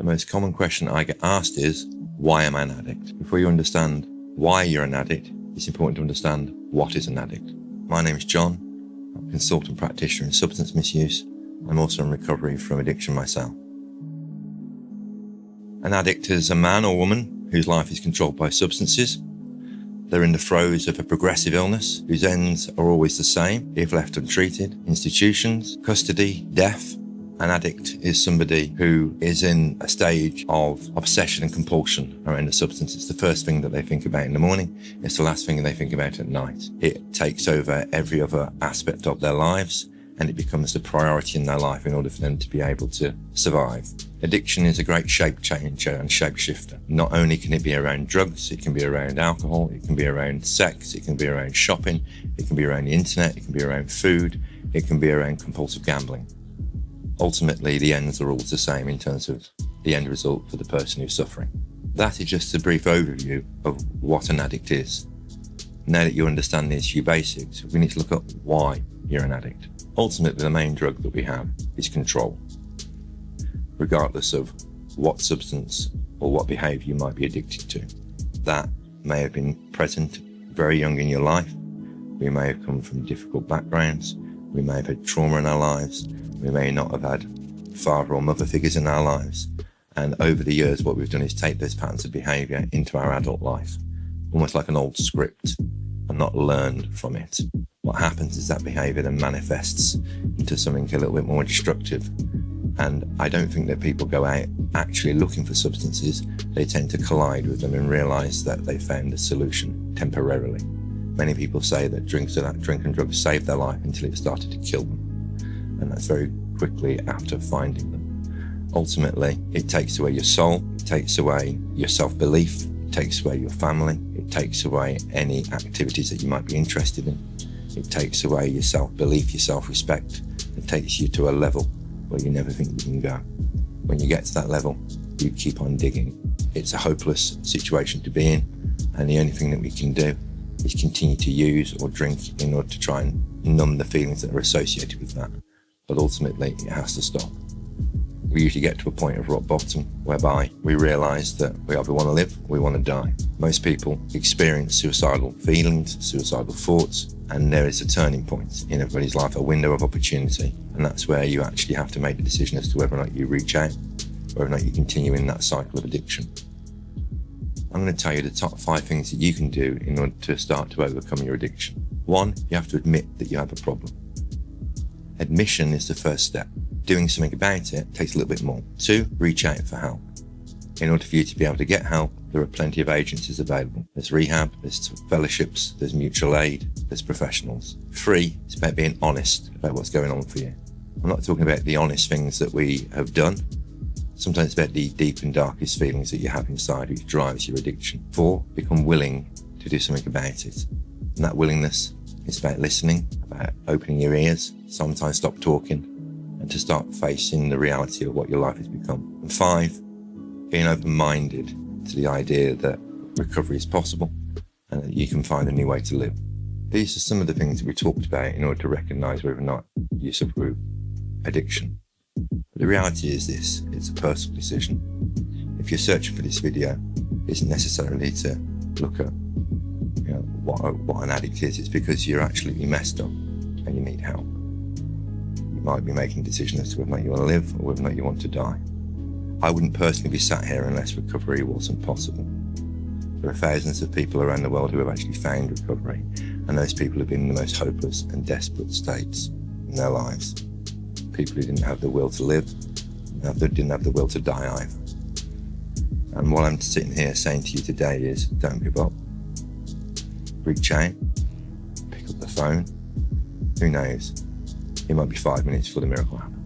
The most common question I get asked is, why am I an addict? Before you understand why you're an addict, it's important to understand what is an addict. My name is John. I'm a consultant practitioner in substance misuse. I'm also in recovery from addiction myself. An addict is a man or woman whose life is controlled by substances. They're in the throes of a progressive illness whose ends are always the same if left untreated: institutions, custody, death. An addict is somebody who is in a stage of obsession and compulsion around a substance. It's the first thing that they think about in the morning. It's the last thing they think about at night. It takes over every other aspect of their lives, and it becomes the priority in their life in order for them to be able to survive. Addiction is a great shape changer and shape shifter. Not only can it be around drugs, it can be around alcohol, it can be around sex, it can be around shopping, it can be around the internet, it can be around food, it can be around compulsive gambling. Ultimately, the ends are always the same in terms of the end result for the person who's suffering. That is just a brief overview of what an addict is. Now that you understand these few basics, we need to look at why you're an addict. Ultimately, the main drug that we have is control. Regardless of what substance or what behaviour you might be addicted to. That may have been present very young in your life. We may have come from difficult backgrounds. We may have had trauma in our lives. We may not have had father or mother figures in our lives. And over the years, what we've done is take those patterns of behaviour into our adult life, almost like an old script, and not learned from it. What happens is that behaviour then manifests into something a little bit more destructive. And I don't think that people go out actually looking for substances. They tend to collide with them and realise that they found a solution temporarily. Many people say that drink and drugs saved their life until it started to kill them. And that's very quickly after finding them. Ultimately, it takes away your soul, it takes away your self-belief, it takes away your family, it takes away any activities that you might be interested in. It takes away your self-belief, your self-respect. It takes you to a level where you never think you can go. When you get to that level, you keep on digging. It's a hopeless situation to be in, and the only thing that we can do is continue to use or drink in order to try and numb the feelings that are associated with that. But ultimately, it has to stop. We usually get to a point of rock bottom whereby we realise that we either want to live or we want to die. Most people experience suicidal feelings, suicidal thoughts, and there is a turning point in everybody's life, a window of opportunity. And that's where you actually have to make a decision as to whether or not you reach out, whether or not you continue in that cycle of addiction. I'm going to tell you the top 5 things that you can do in order to start to overcome your addiction. 1, you have to admit that you have a problem. Admission is the first step. Doing something about it takes a little bit more. 2, reach out for help. In order for you to be able to get help, there are plenty of agencies available. There's rehab, there's fellowships, there's mutual aid, there's professionals. 3, it's about being honest about what's going on for you. I'm not talking about the honest things that we have done. Sometimes it's about the deep and darkest feelings that you have inside which drives your addiction. 4, become willing to do something about it. And that willingness is about listening, about opening your ears, sometimes stop talking, and to start facing the reality of what your life has become. And 5, being open-minded to the idea that recovery is possible and that you can find a new way to live. These are some of the things that we talked about in order to recognise whether or not you suffer with addiction. But the reality is this, it's a personal decision. If you're searching for this video, it isn't necessarily to look at what an addict is. It's because you're absolutely messed up and you need help. You might be making a decision as to whether or not you want to live or whether or not you want to die. I wouldn't personally be sat here unless recovery wasn't possible. There are thousands of people around the world who have actually found recovery, and those people have been in the most hopeless and desperate states in their lives. People who didn't have the will to live, didn't have the will to die either. And what I'm sitting here saying to you today is, don't give up. Reach out, pick up the phone. Who knows? It might be 5 minutes before the miracle happens.